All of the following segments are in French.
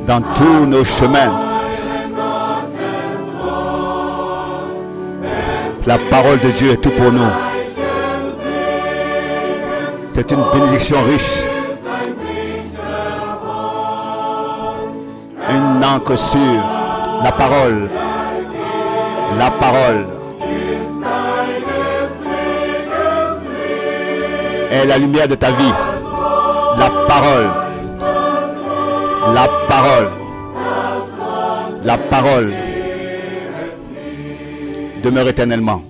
dans tous nos chemins. La parole de Dieu est tout pour nous. C'est une bénédiction riche. Une encre sûre. La parole. La parole est la lumière de ta vie. La parole. La parole. La parole demeure éternellement.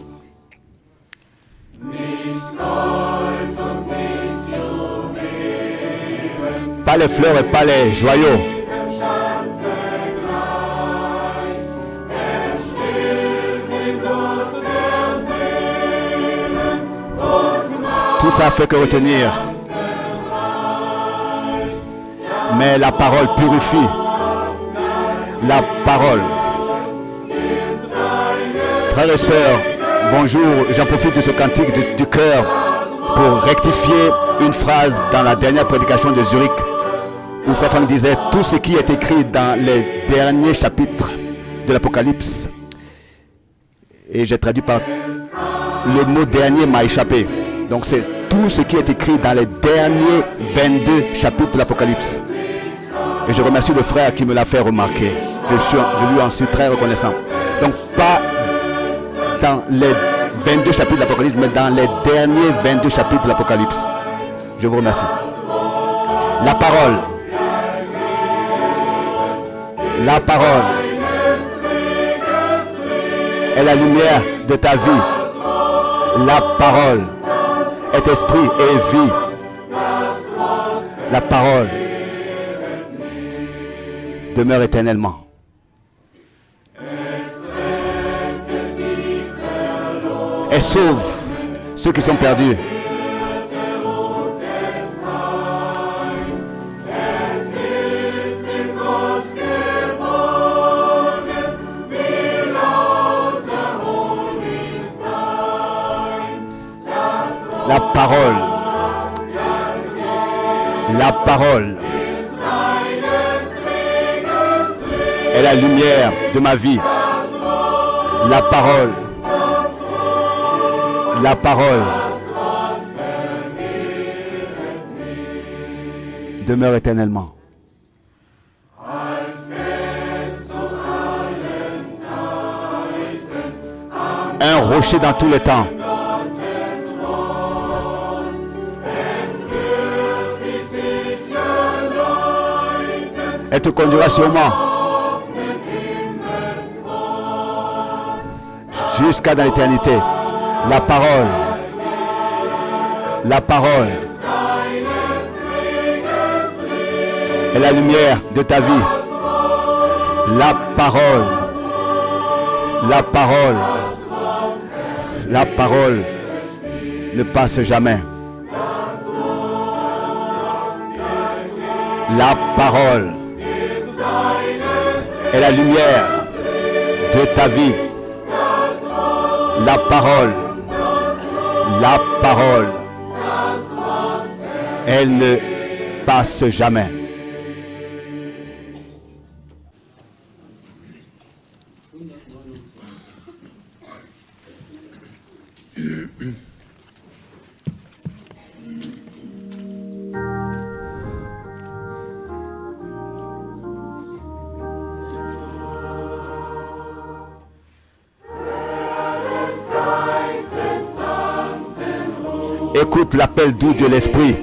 Pas les fleurs et pas les joyaux. Tout ça fait que retenir. Mais la parole purifie. La parole. Frères et sœurs, bonjour. J'en profite de ce cantique du cœur pour rectifier une phrase dans la dernière prédication de Zurich où Frère Franck disait tout ce qui est écrit dans les derniers chapitres de l'Apocalypse. Et j'ai traduit par le mot dernier m'a échappé. Donc c'est tout ce qui est écrit dans les derniers 22 chapitres de l'Apocalypse. Et je remercie le frère qui me l'a fait remarquer. Je lui en suis très reconnaissant. Donc pas dans les 22 chapitres de l'Apocalypse, mais dans les derniers 22 chapitres de l'Apocalypse. Je vous remercie. La parole. La parole est la lumière de ta vie. La parole est esprit et vie. La parole demeure éternellement. Elle sauve ceux qui sont perdus. La parole. La parole est la lumière de ma vie. La parole. La parole demeure éternellement. Un rocher dans tous les temps. Elle te conduira sûrement jusqu'à dans l'éternité. La parole. La parole est la lumière de ta vie. La parole. La parole. La parole ne passe jamais. La parole est la lumière de ta vie. La parole. La parole, elle ne passe jamais. Écoute l'appel doux de l'Esprit.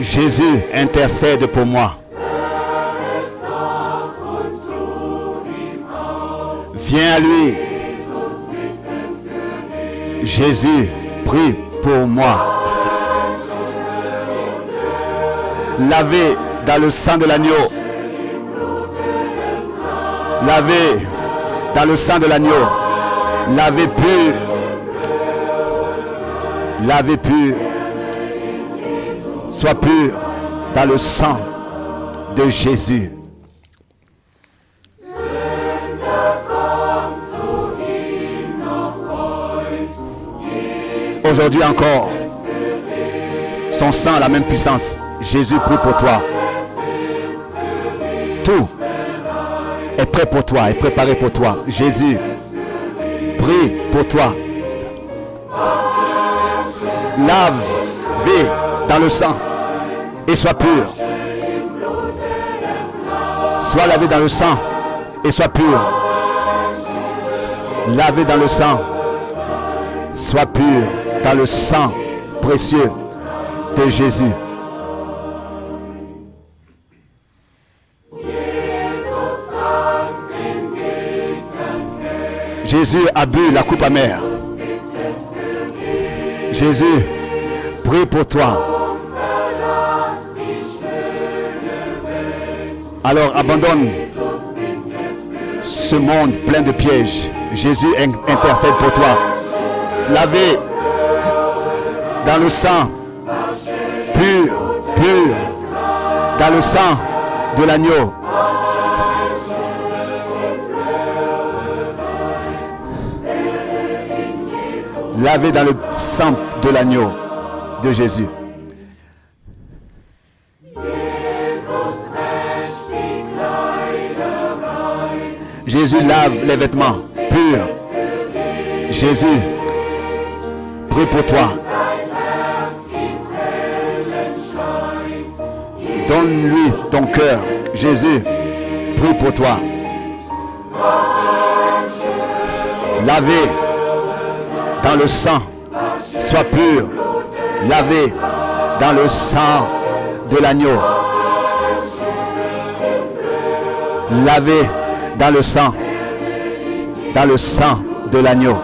Jésus intercède pour moi. Viens à lui. Jésus prie pour moi. Lavé dans le sang de l'agneau. Lavé dans le sang de l'agneau. Lavé pur. Lavé pur. Sois pur dans le sang de Jésus. Aujourd'hui encore, son sang a la même puissance. Jésus prie pour toi. Tout est prêt pour toi, est préparé pour toi. Jésus prie pour toi. Lavé dans le sang et sois pur. Sois lavé dans le sang et sois pur. Lavé dans le sang, sois pur dans le sang précieux de Jésus. Jésus a bu la coupe amère. Jésus prie pour toi. Alors abandonne ce monde plein de pièges. Jésus intercède pour toi. Lavé dans le sang pur, pur, dans le sang de l'agneau. Lavé dans le sang de l'agneau de Jésus. Jésus lave les vêtements purs. Jésus prie pour toi. Donne-lui ton cœur. Jésus prie pour toi. Lavé dans le sang, sois pur. Lavé dans le sang de l'agneau. Lavé dans le sang de l'agneau,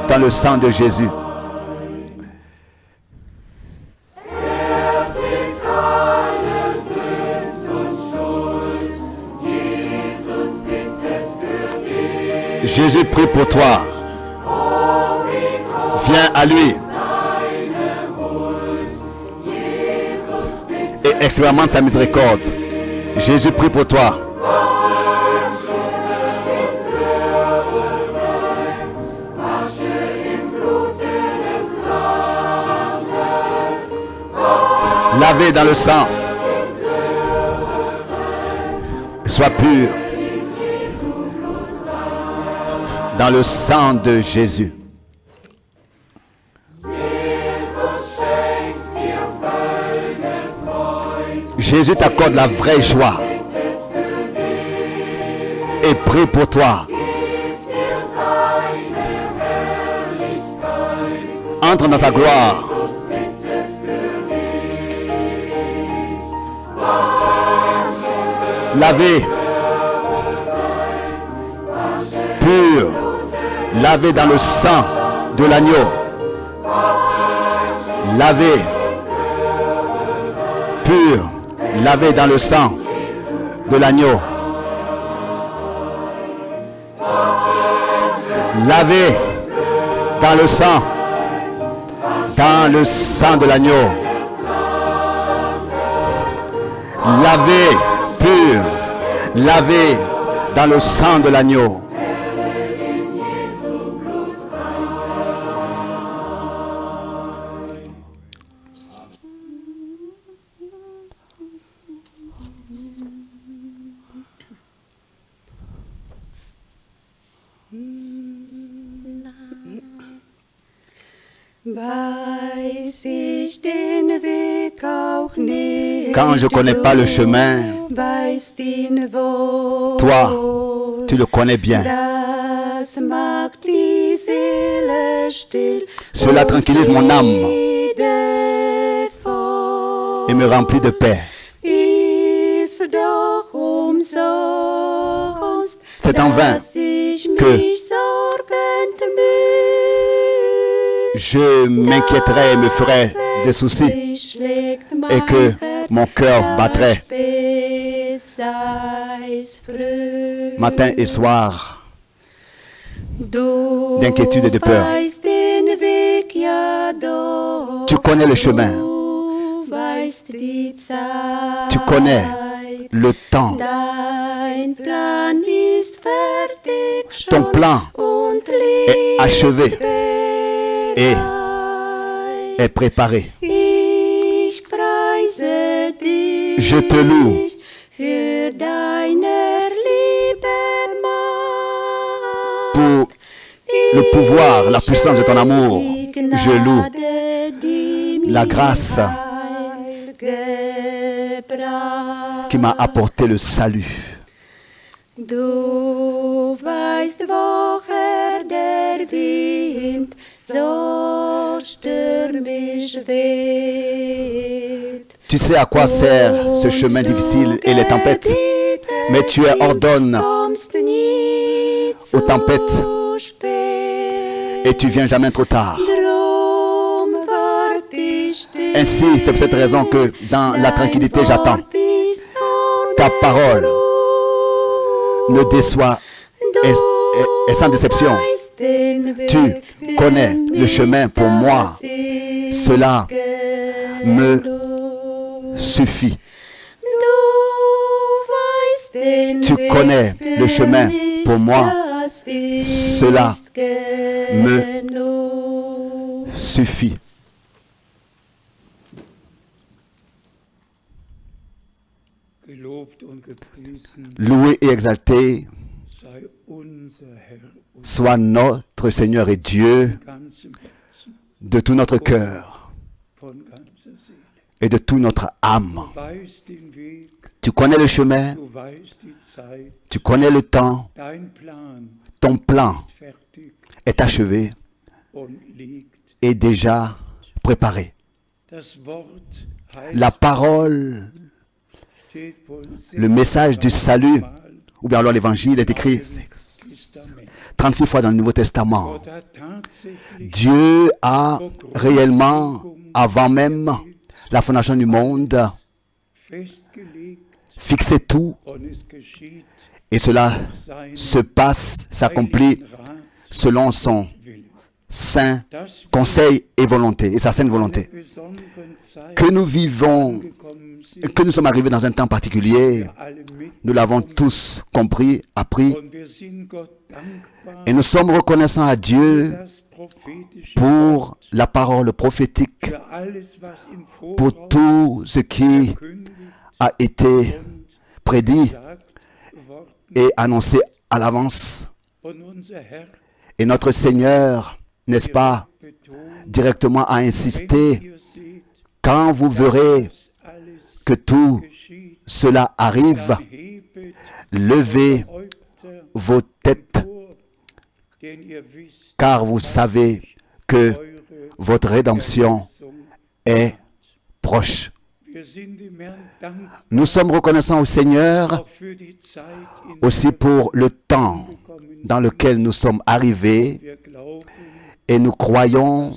dans le sang de Jésus. Jésus prie pour toi. Viens à lui et expérimente sa miséricorde. Jésus prie pour toi. Lavé dans le sang. Sois pur dans le sang de Jésus. Jésus t'accorde la vraie joie et prie pour toi. Entre dans sa gloire. Lavé, pur, lavé dans le sang de l'agneau. Lavé, pur, lavé dans le sang de l'agneau. Lavé dans le sang de l'agneau. Lavé, pur, lavé dans le sang de l'agneau. Quand je ne connais pas le chemin, toi, tu le connais bien. Cela tranquillise mon âme et me remplit de paix. C'est en vain que je m'inquiéterais et me ferais des soucis et que mon cœur battrait matin et soir d'inquiétude et de peur. Tu connais le chemin. Tu connais le temps. Ton plan est achevé et est préparé. Je te loue le pouvoir, la puissance de ton amour. Je loue la grâce qui m'a apporté le salut. Du weißt, woher der Wind so stürmisch weht. Tu sais à quoi sert ce chemin difficile et les tempêtes, mais tu ordonnes aux tempêtes et tu viens jamais trop tard. Ainsi, c'est pour cette raison que dans la tranquillité, j'attends. Ta parole ne déçoit et sans déception. Tu connais le chemin pour moi. Cela me suffit. Tu connais le chemin pour moi. Cela me suffit. Loué et exalté soit notre Seigneur et Dieu de tout notre cœur et de toute notre âme. Tu connais le chemin, tu connais le temps, ton plan est achevé et déjà préparé. La parole, le message du salut, ou bien alors l'évangile est écrit 36 fois dans le Nouveau Testament. Dieu a réellement, avant même la fondation du monde, fixé tout et cela se passe, s'accomplit selon son saint conseil et volonté, et sa sainte volonté. Que nous vivons, que nous sommes arrivés dans un temps particulier, nous l'avons tous compris, appris, et nous sommes reconnaissants à Dieu pour la parole prophétique, pour tout ce qui a été prédit et annoncé à l'avance. Et notre Seigneur, n'est-ce pas, directement a insisté, quand vous verrez que tout cela arrive, levez vos têtes, car vous savez que votre rédemption est proche. Nous sommes reconnaissants au Seigneur aussi pour le temps dans lequel nous sommes arrivés et nous croyons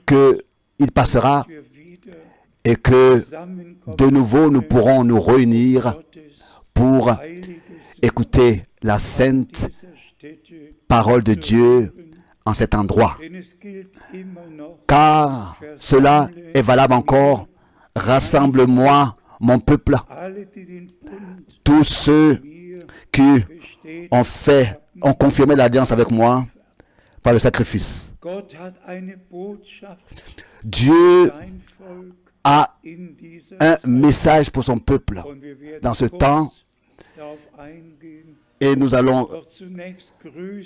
qu'il passera et que de nouveau nous pourrons nous réunir pour écouter la sainte parole de Dieu en cet endroit. Car cela est valable encore. Rassemble-moi, mon peuple, tous ceux qui ont confirmé l'alliance avec moi par le sacrifice. Dieu a un message pour son peuple dans ce temps et nous allons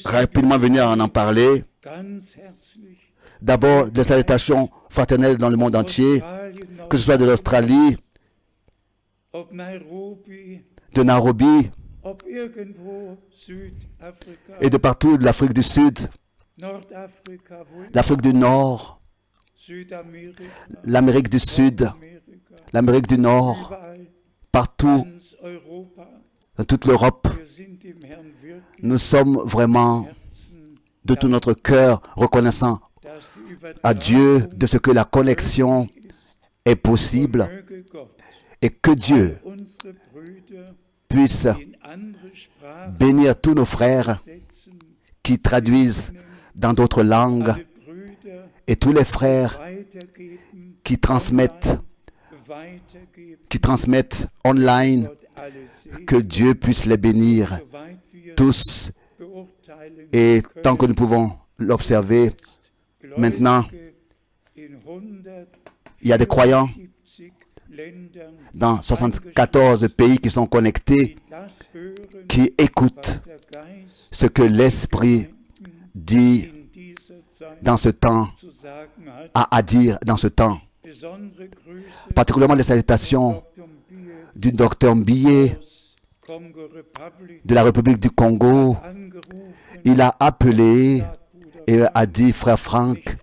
rapidement venir en parler. D'abord, des salutations fraternelles dans le monde entier, que ce soit de l'Australie, de Nairobi et de partout de l'Afrique du Sud, l'Afrique du Nord, l'Amérique du Sud, l'Amérique du Nord, partout, dans toute l'Europe. Nous sommes vraiment de tout notre cœur reconnaissants à Dieu de ce que la connexion est possible et que Dieu puisse bénir tous nos frères qui traduisent dans d'autres langues et tous les frères qui transmettent online, que Dieu puisse les bénir tous. Et tant que nous pouvons l'observer, maintenant, il y a des croyants dans 74 pays qui sont connectés, qui écoutent ce que l'Esprit dit dans ce temps, a à dire dans ce temps. Particulièrement les salutations du docteur Mbiye de la République du Congo. Il a appelé et a dit, frère Franck,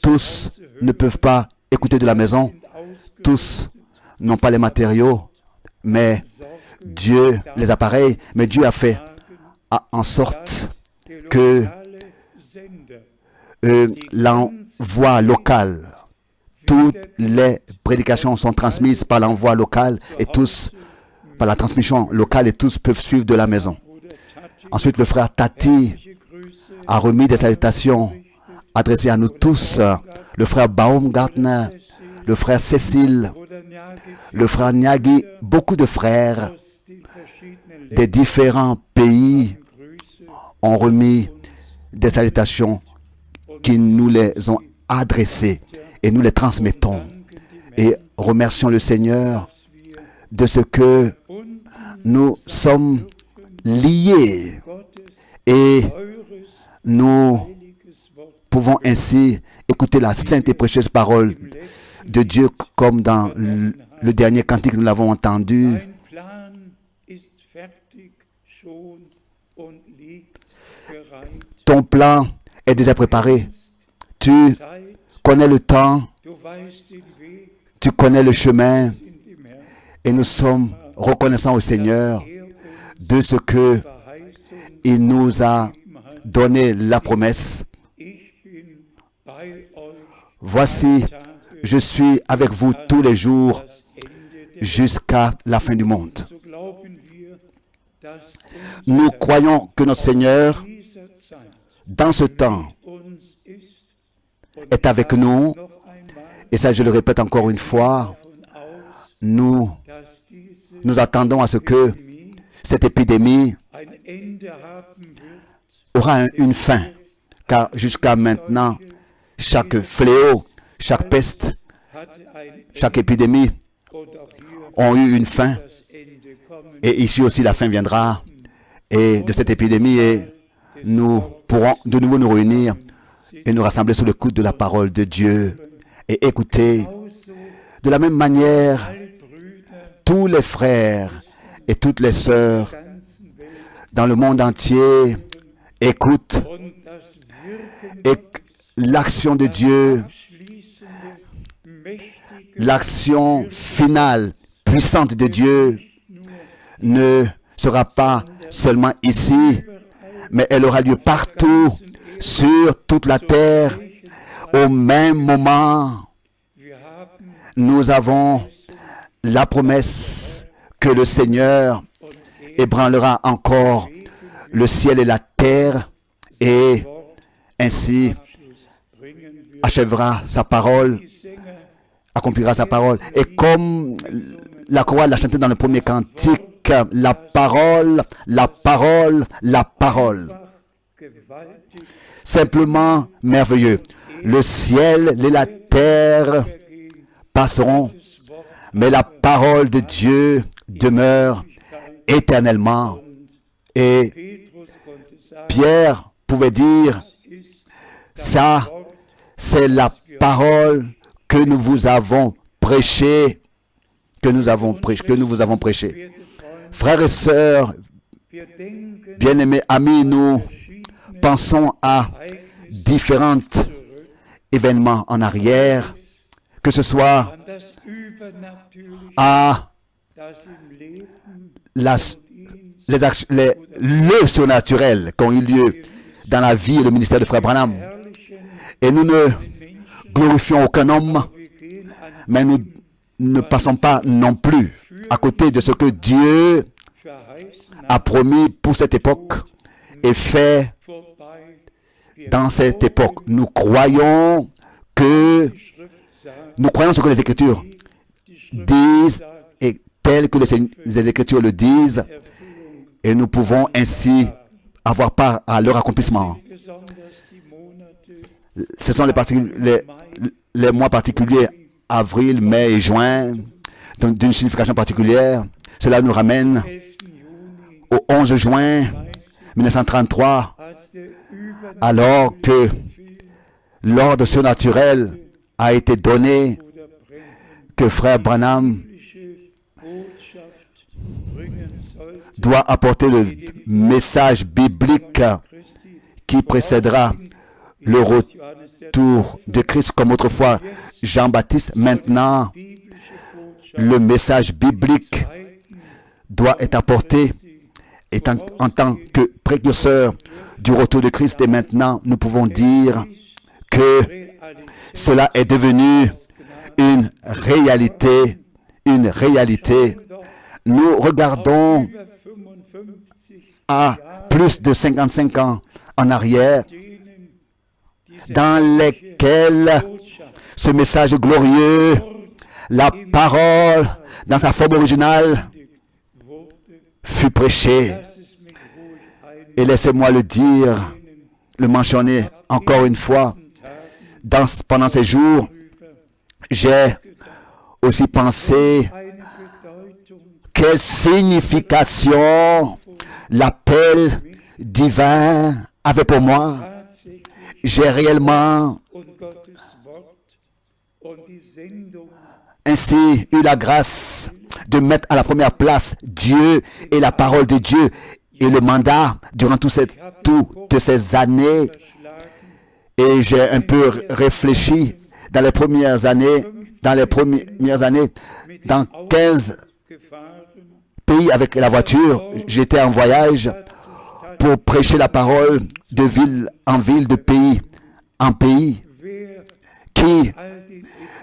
tous ne peuvent pas écouter de la maison, tous n'ont pas les matériaux, mais Dieu, les appareils, mais Dieu a fait en sorte que l'envoi local, toutes les prédications sont transmises par l'envoi local et tous, par la transmission locale, et tous peuvent suivre de la maison. Ensuite, le frère Tati a remis des salutations adressées à nous tous. Le frère Baumgartner, le frère Cécile, le frère Nyagi, beaucoup de frères des différents pays ont remis des salutations qui nous les ont adressées et nous les transmettons. Et remercions le Seigneur de ce que nous sommes liés et nous pouvons ainsi écouter la sainte et précieuse parole de Dieu comme dans le dernier cantique nous l'avons entendu. Ton plan est déjà préparé. Tu connais le temps, tu connais le chemin et nous sommes reconnaissants au Seigneur de ce que il nous a donné la promesse. Voici, je suis avec vous tous les jours jusqu'à la fin du monde. Nous croyons que notre Seigneur, dans ce temps, est avec nous. Et ça, je le répète encore une fois, nous attendons à ce que cette épidémie aura une fin. Car jusqu'à maintenant, chaque fléau, chaque peste, chaque épidémie ont eu une fin. Et ici aussi, la fin viendra. Et de cette épidémie, et nous pourrons de nouveau nous réunir et nous rassembler sous le coude de la parole de Dieu et écouter. De la même manière, tous les frères et toutes les sœurs dans le monde entier écoutent et l'action de Dieu, l'action finale, puissante de Dieu ne sera pas seulement ici, mais elle aura lieu partout, sur toute la terre, au même moment. Nous avons la promesse que le Seigneur ébranlera encore le ciel et la terre et ainsi achèvera sa parole, accomplira sa parole. Et comme la chorale l'a chanté dans le premier cantique, la parole, la parole, la parole. Simplement merveilleux. Le ciel et la terre passeront, mais la parole de Dieu demeure éternellement. Et Pierre pouvait dire, ça, c'est la parole que nous vous avons prêchée, que nous vous avons prêchée. Frères et sœurs, bien-aimés amis, nous pensons à différents événements en arrière, que ce soit à le surnaturel qui ont eu lieu dans la vie et le ministère de Frère Branham. Et nous ne glorifions aucun homme, mais nous ne passons pas non plus à côté de ce que Dieu a promis pour cette époque et fait dans cette époque. Nous croyons ce que les Écritures disent et tel que les Écritures le disent, et nous pouvons ainsi avoir part à leur accomplissement. Ce sont les mois particuliers, avril, mai et juin, d'une signification particulière. Cela nous ramène au 11 juin 1933, alors que l'ordre surnaturel a été donné, que frère Branham doit apporter le message biblique qui précédera le retour de Christ comme autrefois Jean-Baptiste. Maintenant, le message biblique doit être apporté en tant que précurseur du retour de Christ. Et maintenant, nous pouvons dire que cela est devenu une réalité. Une réalité. Nous regardons à plus de 55 ans en arrière, dans lesquels ce message glorieux, la parole, dans sa forme originale, fut prêché. Et laissez-moi le dire, le mentionner encore une fois. Pendant ces jours, j'ai aussi pensé quelle signification l'appel divin avait pour moi. J'ai réellement ainsi eu la grâce de mettre à la première place Dieu et la parole de Dieu et le mandat durant toutes ces années. Et j'ai un peu réfléchi dans les premières années, dans 15 pays avec la voiture, j'étais en voyage pour prêcher la parole de ville en ville, de pays en pays. Qui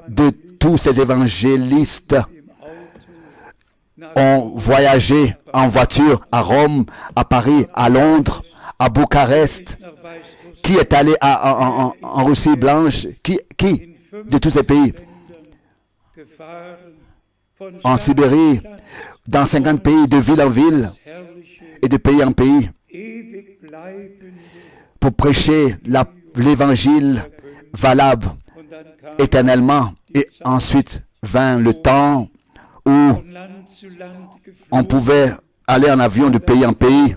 de tous ces évangélistes ont voyagé en voiture à Rome, à Paris, à Londres, à Bucarest? Qui est allé en Russie blanche? Qui de tous ces pays? En Sibérie, dans 50 pays, de ville en ville et de pays en pays, pour prêcher l'évangile valable éternellement. Et ensuite vint le temps où on pouvait aller en avion de pays en pays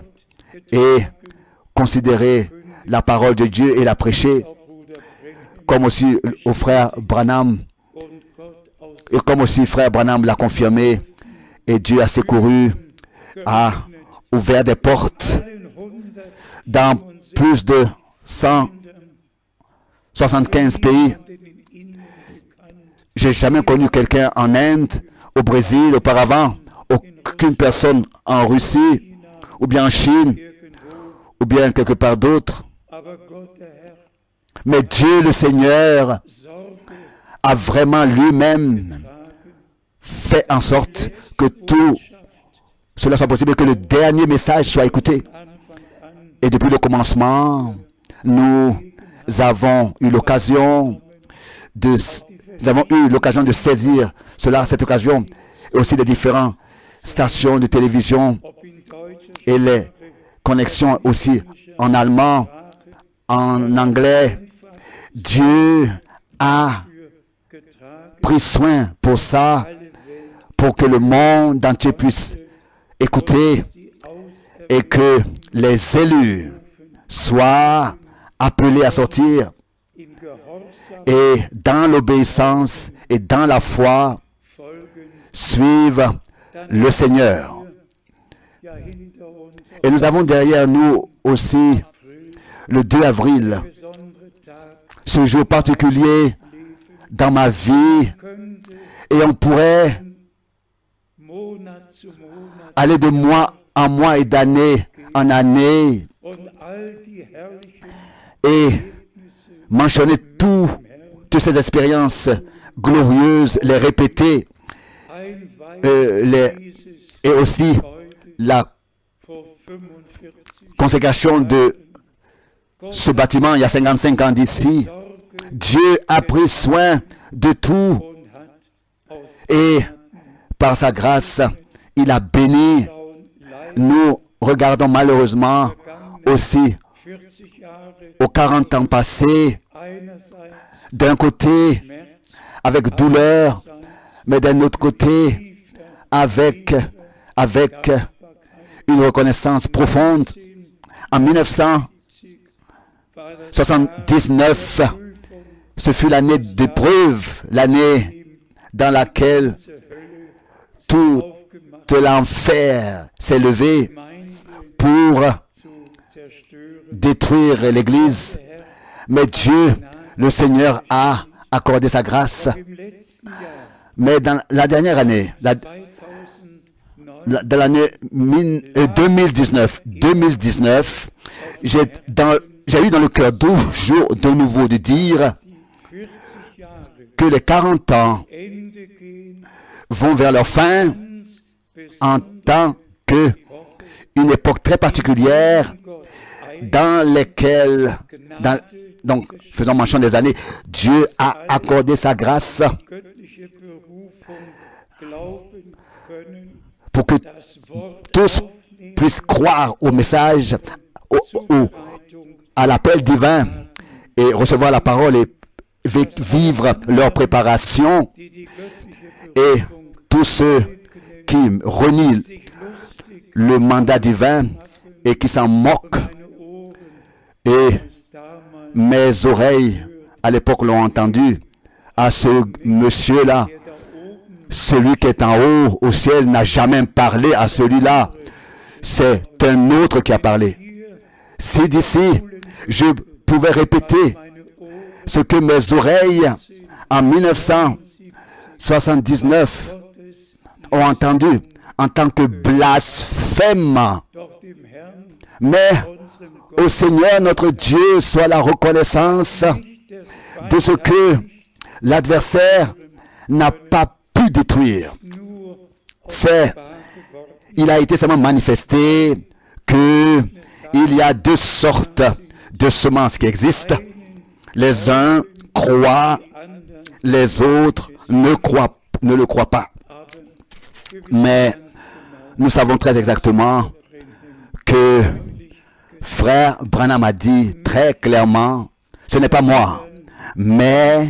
et considérer la parole de Dieu et la prêcher, comme aussi au frère Branham, et comme aussi frère Branham l'a confirmé, et Dieu a secouru, a ouvert des portes dans plus de 175 pays. J'ai jamais connu quelqu'un en Inde, au Brésil auparavant, aucune personne en Russie, ou bien en Chine, ou bien quelque part d'autre. Mais Dieu le Seigneur a vraiment lui-même fait en sorte que tout cela soit possible, que le dernier message soit écouté. Et depuis le commencement, nous avons eu l'occasion de saisir cette occasion, et aussi les différentes stations de télévision et les connexions aussi en allemand, en anglais. Dieu a pris soin pour ça, pour que le monde entier puisse écouter et que les élus soient appelés à sortir et dans l'obéissance et dans la foi suivre le Seigneur. Et nous avons derrière nous aussi le 2 avril, ce jour particulier dans ma vie, et on pourrait aller de mois en mois et d'année en année et mentionner toutes ces expériences glorieuses, les répéter, et aussi la consécration de ce bâtiment il y a 55 ans d'ici. Dieu a pris soin de tout et par sa grâce, il a béni. Nous regardons malheureusement aussi aux 40 ans passés, d'un côté avec douleur, mais d'un autre côté avec une reconnaissance profonde. En 1900, 79, ce fut l'année d'épreuve, l'année dans laquelle tout l'enfer s'est levé pour détruire l'Église. Mais Dieu, le Seigneur, a accordé sa grâce. Mais dans la dernière année, dans l'année 2019, j'ai eu dans le cœur toujours de nouveau de dire que les 40 ans vont vers leur fin en tant qu'une époque très particulière dans laquelle, donc faisons mention des années, Dieu a accordé sa grâce pour que tous puissent croire au message, à l'appel divin et recevoir la parole et vivre leur préparation. Et tous ceux qui renient le mandat divin et qui s'en moquent, et mes oreilles à l'époque l'ont entendu, à ce monsieur-là, celui qui est en haut au ciel n'a jamais parlé à celui-là, c'est un autre qui a parlé. Si d'ici je pouvais répéter ce que mes oreilles en 1979 ont entendu en tant que blasphème, mais au Seigneur notre Dieu soit la reconnaissance de ce que l'adversaire n'a pas pu détruire. Il a été seulement manifesté qu'il y a deux sortes de semences qui existent. Les uns croient, les autres ne le croient pas. Mais nous savons très exactement que Frère Branham a dit très clairement, ce n'est pas moi, mais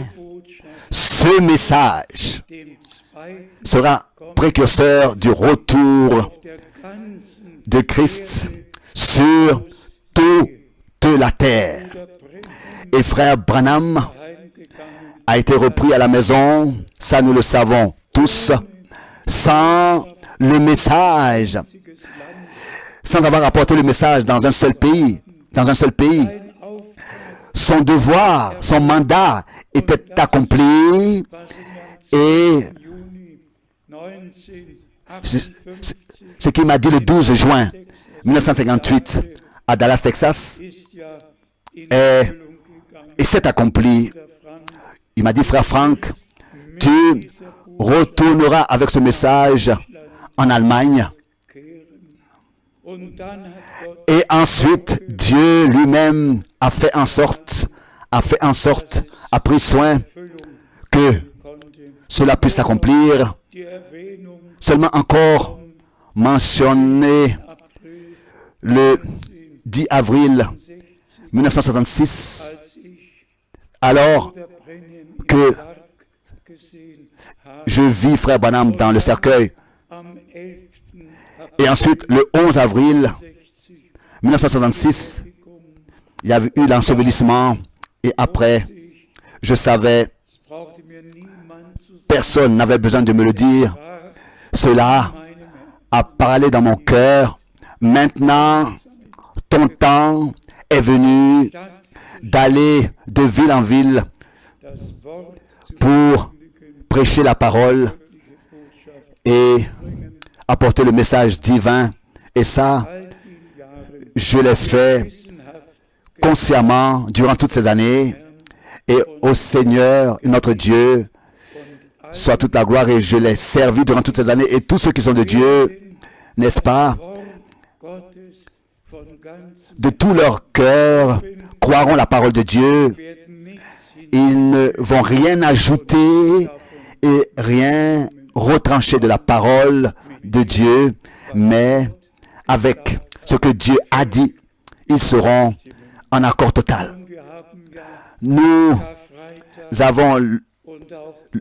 ce message sera précurseur du retour de Christ sur toute la terre. Et Frère Branham a été repris à la maison, ça nous le savons tous, sans le message, sans avoir apporté le message dans un seul pays, son devoir, son mandat était accompli et ce qu'il m'a dit le 12 juin 1958 à Dallas, Texas, et c'est accompli. Il m'a dit, frère Frank, tu retourneras avec ce message en Allemagne. Et ensuite, Dieu lui-même a pris soin que cela puisse s'accomplir. Seulement encore mentionné le 10 avril 1966, alors que je vis Frère Branham dans le cercueil. Et ensuite, le 11 avril 1966, il y avait eu l'ensevelissement. Et après, je savais, personne n'avait besoin de me le dire. Cela a parlé dans mon cœur. Maintenant, ton temps est venu d'aller de ville en ville pour prêcher la parole et apporter le message divin. Et ça, je l'ai fait consciemment durant toutes ces années. Et au Seigneur, notre Dieu, soit toute la gloire. Et je l'ai servi durant toutes ces années. Et tous ceux qui sont de Dieu, n'est-ce pas, de tout leur cœur, croiront la parole de Dieu. Ils ne vont rien ajouter et rien retrancher de la parole de Dieu, mais avec ce que Dieu a dit, ils seront en accord total. Nous avons eu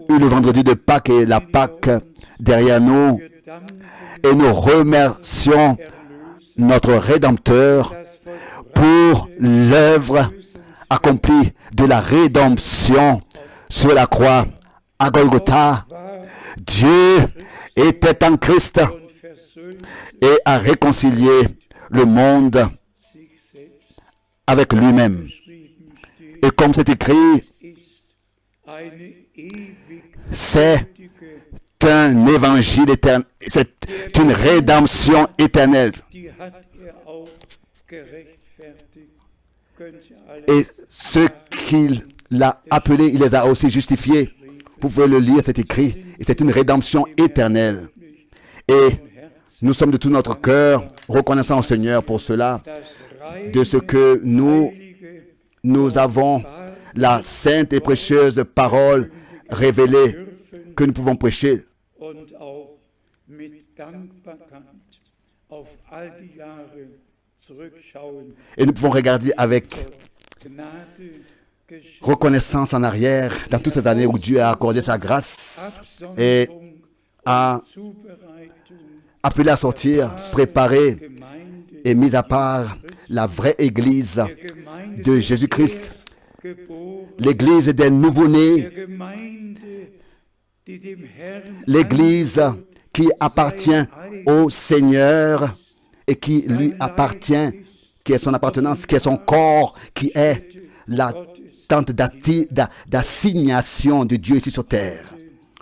le vendredi de Pâques et la Pâques derrière nous, et nous remercions notre Rédempteur pour l'œuvre accompli de la rédemption sur la croix à Golgotha. Dieu était en Christ et a réconcilié le monde avec lui-même. Et comme c'est écrit, c'est un évangile éternel, c'est une rédemption éternelle. Et ceux qu'il a appelés, il les a aussi justifiés. Vous pouvez le lire, c'est écrit. Et c'est une rédemption éternelle. Et nous sommes de tout notre cœur reconnaissants au Seigneur pour cela, de ce que nous avons la sainte et précieuse parole révélée que nous pouvons prêcher. Et nous pouvons regarder avec reconnaissance en arrière dans toutes ces années où Dieu a accordé sa grâce et a appelé à sortir, préparé et mis à part la vraie Église de Jésus-Christ, l'Église des nouveau-nés, l'Église qui appartient au Seigneur et qui lui appartient, qui est son appartenance, qui est son corps, qui est la tente d'assignation de Dieu ici sur terre.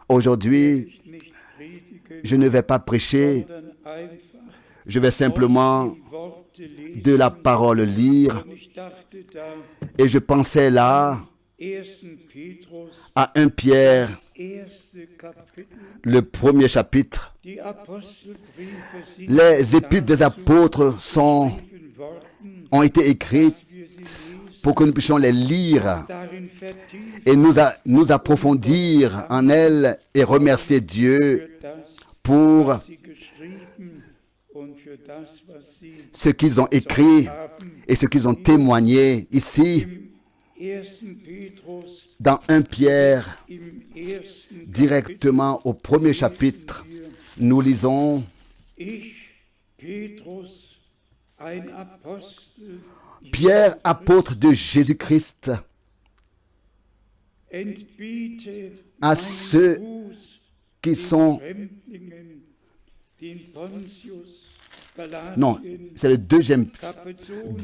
Aujourd'hui, je ne vais pas prêcher, je vais simplement de la parole lire. Et je pensais là à 1 Pierre, le premier chapitre. Les épîtres des apôtres ont été écrites pour que nous puissions les lire et nous approfondir en elles et remercier Dieu pour ce qu'ils ont écrit et ce qu'ils ont témoigné ici dans 1 Pierre, directement au premier chapitre. Nous lisons: Pierre, apôtre de Jésus-Christ, à ceux qui sont... Non, c'est le deuxième.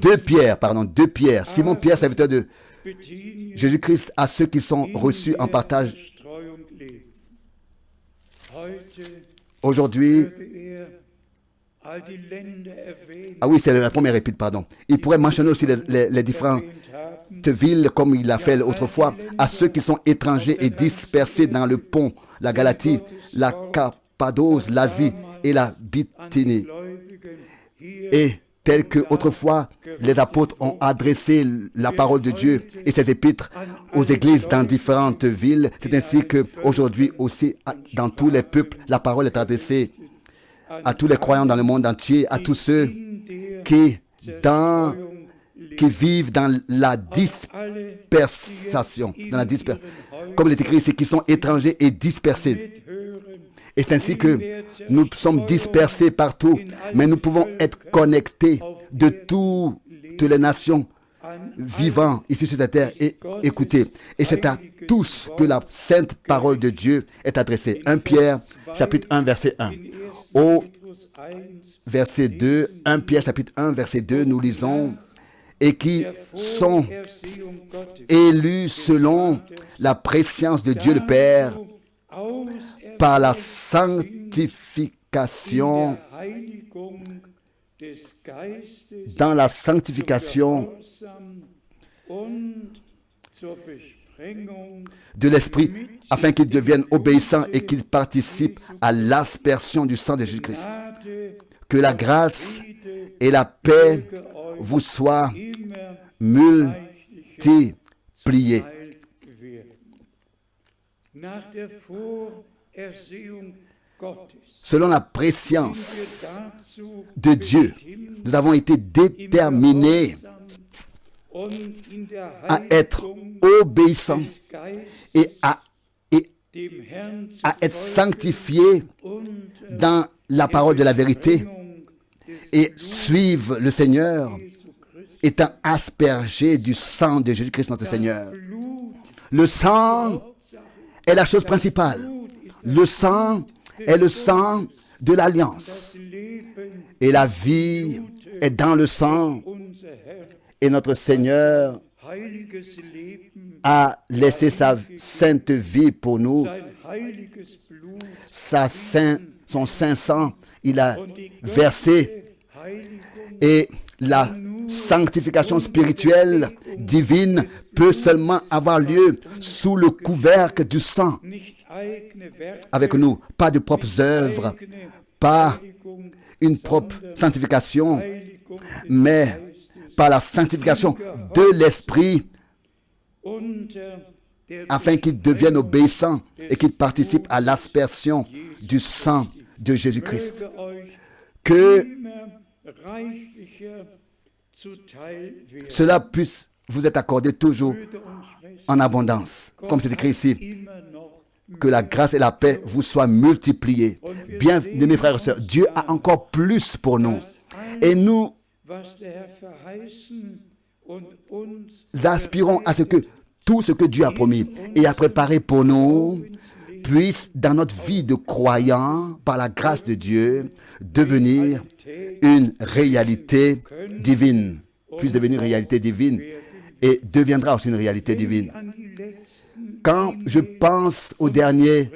2 Pierre. Simon Pierre, serviteur de Jésus-Christ, à ceux qui sont reçus en partage. Aujourd'hui, ah oui, c'est la première épître, pardon. Il pourrait mentionner aussi les différentes villes, comme il l'a fait autrefois, à ceux qui sont étrangers et dispersés dans le Pont, la Galatie, la Cappadoce, l'Asie et la Bithynie. Et tel que autrefois les apôtres ont adressé la parole de Dieu et ses épîtres aux églises dans différentes villes, c'est ainsi qu'aujourd'hui aussi, dans tous les peuples, la parole est adressée à tous les croyants dans le monde entier, à tous ceux qui vivent dans la dispersation, comme il est écrit ici, qui sont étrangers et dispersés. Et c'est ainsi que nous sommes dispersés partout, mais nous pouvons être connectés de toutes les nations vivant ici sur la terre et écouter. Et c'est à tous que la sainte parole de Dieu est adressée. 1 Pierre, chapitre 1, verset 1. Au verset 2, 1 Pierre, chapitre 1, verset 2, nous lisons: et qui sont élus selon la préscience de Dieu le Père, par la sanctification, dans la sanctification de l'Esprit, afin qu'ils deviennent obéissants et qu'ils participent à l'aspersion du sang de Jésus-Christ. Que la grâce et la paix vous soient multipliées. Selon la préscience de Dieu, nous avons été déterminés à être obéissants et à être sanctifiés dans la parole de la vérité et suivre le Seigneur étant aspergé du sang de Jésus-Christ notre Seigneur. Le sang est la chose principale. Le sang est le sang de l'alliance. Et la vie est dans le sang. Et notre Seigneur a laissé sa sainte vie pour nous. Son saint sang, il a versé. Et la sanctification spirituelle divine peut seulement avoir lieu sous le couvercle du sang. Avec nous, pas de propres œuvres, pas une propre sanctification, mais par la sanctification de l'Esprit, afin qu'il devienne obéissant et qu'il participe à l'aspersion du sang de Jésus-Christ. Que cela puisse vous être accordé toujours en abondance, comme c'est écrit ici. Que la grâce et la paix vous soient multipliées. Bien, mes frères et sœurs, Dieu a encore plus pour nous. Et nous aspirons à ce que tout ce que Dieu a promis et a préparé pour nous puisse, dans notre vie de croyants, par la grâce de Dieu, devenir une réalité divine. Puisse devenir une réalité divine et deviendra aussi une réalité divine. Quand je pense aux derniers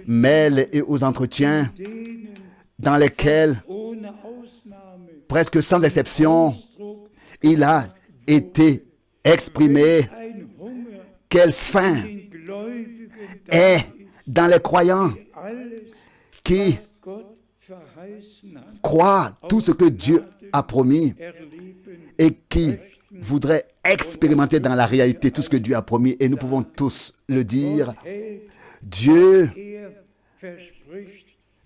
mails et aux entretiens dans lesquels, presque sans exception, il a été exprimé quelle faim est dans les croyants qui croient tout ce que Dieu a promis et qui voudraient expérimenter dans la réalité tout ce que Dieu a promis. Et nous pouvons tous le dire. Dieu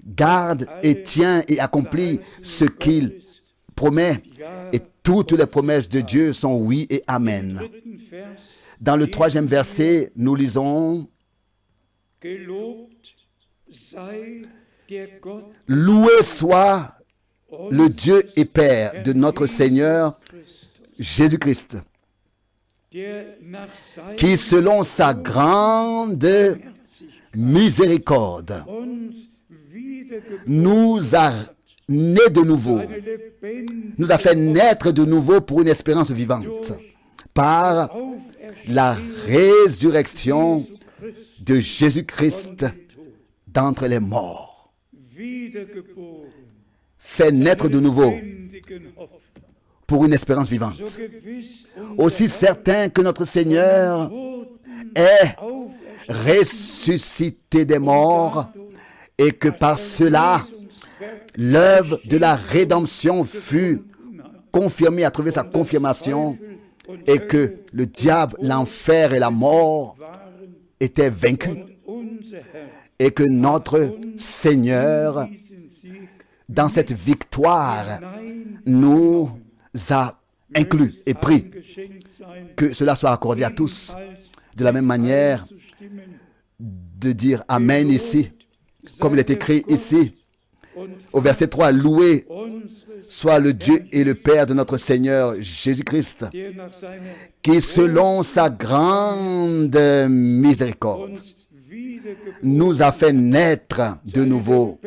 garde et tient et accomplit ce qu'il promet. Et toutes les promesses de Dieu sont oui et amen. Dans le 3e verset, nous lisons: Loué soit le Dieu et Père de notre Seigneur Jésus-Christ, qui selon sa grande miséricorde nous a nés de nouveau, nous a fait naître de nouveau pour une espérance vivante, par la résurrection de Jésus-Christ d'entre les morts. Fait naître de nouveau pour une espérance vivante. Aussi certain que notre Seigneur est ressuscité des morts et que par cela, l'œuvre de la rédemption fut confirmée, a trouvé sa confirmation, et que le diable, l'enfer et la mort étaient vaincus, et que notre Seigneur, dans cette victoire, nous a inclus et pris. Que cela soit accordé à tous. De la même manière, de dire Amen ici, comme il est écrit ici, au verset 3, loué soit le Dieu et le Père de notre Seigneur Jésus-Christ, qui selon sa grande miséricorde nous a fait naître de nouveau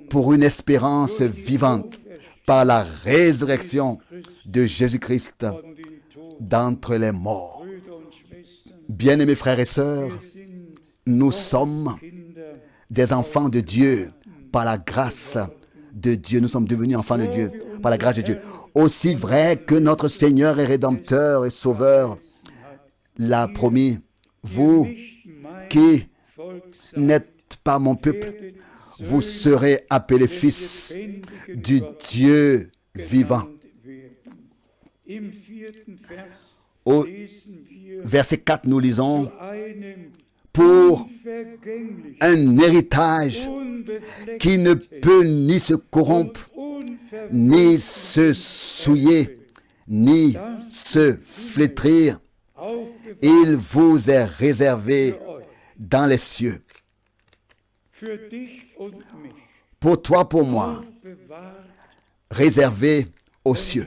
pour une espérance vivante par la résurrection de Jésus-Christ d'entre les morts. Bien-aimés frères et sœurs, nous sommes des enfants de Dieu par la grâce de Dieu. Nous sommes devenus enfants de Dieu par la grâce de Dieu. Aussi vrai que notre Seigneur et Rédempteur et Sauveur l'a promis, vous qui n'êtes pas mon peuple, vous serez appelés fils du Dieu vivant. Au verset 4, nous lisons: pour un héritage qui ne peut ni se corrompre, ni se souiller, ni se flétrir, il vous est réservé dans les cieux. Pour toi, pour moi, réservé aux cieux.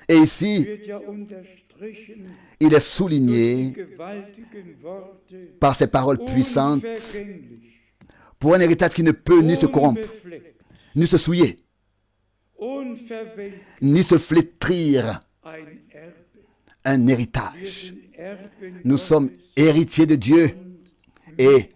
Et ici, wird ja unterstrichen il est durch souligné die gewaltigen Worte, par ces paroles puissantes unvergänglich, pour un héritage qui ne peut ni se corrompre, unbefleckt, ni se souiller, unverwelkt, ni se flétrir. ein Erbe. Un Wir héritage. sind Erben Nous Gottes sommes héritiers de Dieu et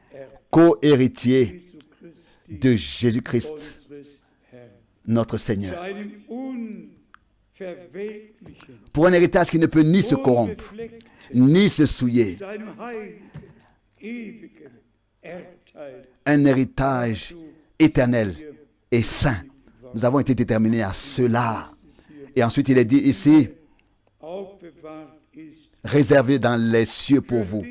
co-héritiers Jesu Christi, de Jésus-Christ, unseres Herrn. notre Zu Seigneur. einem unverwelklichen, Pour un héritage qui ne peut ni se corrompre, unbefleckten, ni se souiller. zu einem heiligen, ewigen Erbteil. Un héritage éternel et saint. Nous avons été déterminés à cela. Et ensuite, il est dit ici, Aufbewahrt ist réservé dans les cieux pour vous,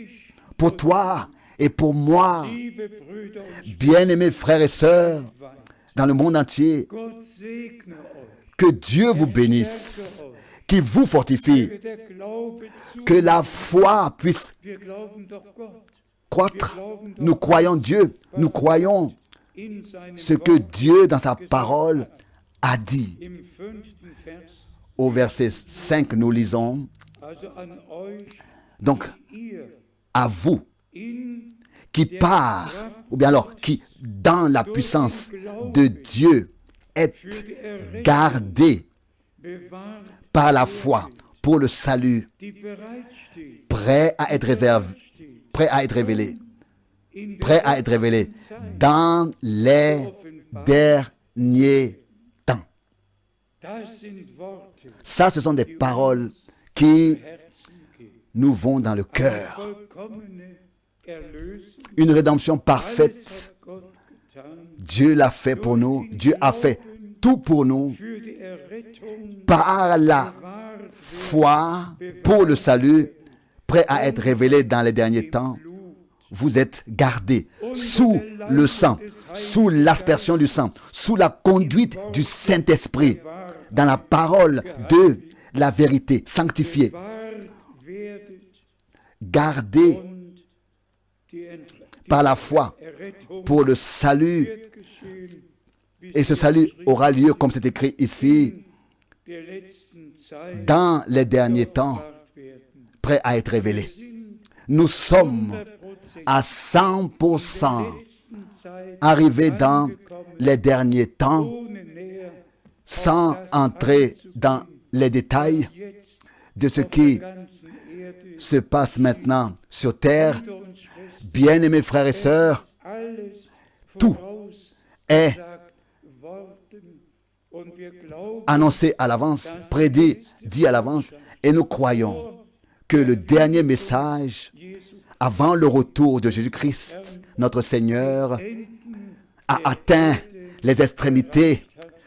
pour toi et pour moi, liebe Brüder und bien-aimés frères et sœurs, dans le monde entier. Gott segne euch, Que Dieu vous bénisse, qu'il vous fortifie, möge der Glaube zu, que la foi puisse wir glauben doch Gott, croître. Nous croyons Dieu, nous croyons in seinem ce que Wort Dieu dans sa parole a dit. im 5. Vers, Au verset 5, nous lisons, also an euch, donc ihr à vous in qui part, ou bien alors qui dans la puissance de Dieu êtes gardés bewahrt, par la foi pour le salut, die bereitsteht, prêt à être réservé, prêt à être révélé, in prêt der à être révélé dans les derniers temps. Das sind Worte, Ça, ce sont des paroles qui Herzen gehen. nous vont dans le cœur. Vollkommene Erlösung, Une rédemption alles parfaite. hat Gott getan, Dieu l'a fait pour nous. Dieu a fait tout pour nous für die Errettung, par la bewahrt foi pour le salut, prêt à être révélé dans les derniers temps. Blut, Vous êtes gardés sous le sang, sous l'aspersion du sang, sous la conduite du Saint-Esprit, dans la parole de la vérité, sanctifiés, bewahrt werdet gardés und die par la foi Errettung pour le salut. wird geschehen bis Et ce salut aura lieu, comme c'est écrit ici, der letzten Zeit dans les derniers temps, bewahrt werden. prêt à être révélé. Nous sommes 100% à 100% letzten Zeit arrivés dans les derniers temps, ohne näher sans entrer dans les détails jetzt de ce auf qui der ganzen Erde se passe maintenant sur terre. unter uns Schwestern Bien-aimés frères et sœurs, alles tout est vorausgesagt worden und wir glauben annoncé à l'avance, prédit, dit à l'avance, et nous croyons que le dernier message Jesus avant le retour de Jésus-Christ, notre Seigneur, a atteint les extrémités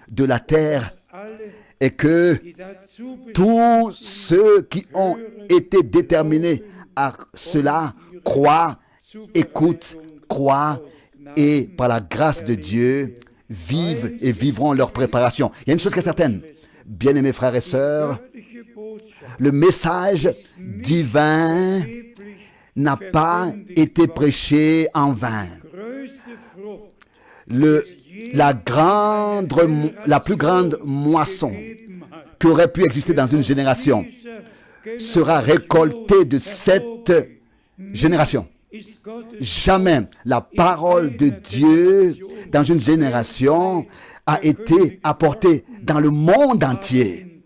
de la terre alle, et que die dazu tous ceux qui ont été déterminés à cela croient, écoutent, croient et par la grâce de Dieu vivent et vivront leur préparation. Il y a une chose qui est certaine, bien-aimés frères et sœurs, göttliche Botschaft le message divin n'a pas été prêché en vain. größte Frucht La plus grande moisson gegeben hat. qui aurait pu exister dans une génération Dieser sera récoltée de cette génération. ist Gottes Jamais la parole de Dieu dans une génération a été apportée dans le monde entier.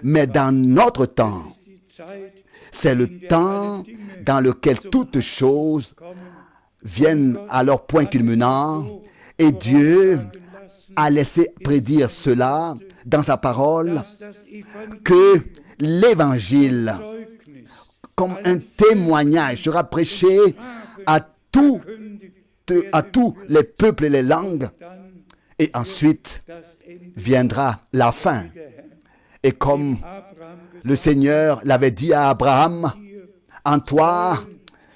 Mais dans notre temps, die Zeit, c'est le temps dans lequel toutes choses viennent à leur point culminant et Dieu a laissé prédire cela dans sa parole dass das Evangelium que l'évangile, Zeugnis comme un témoignage, sera prêché à tous les peuples et les langues. dann Et ensuite das Ende viendra la fin. Et comme Abraham le Seigneur l'avait dit à Abraham, en toi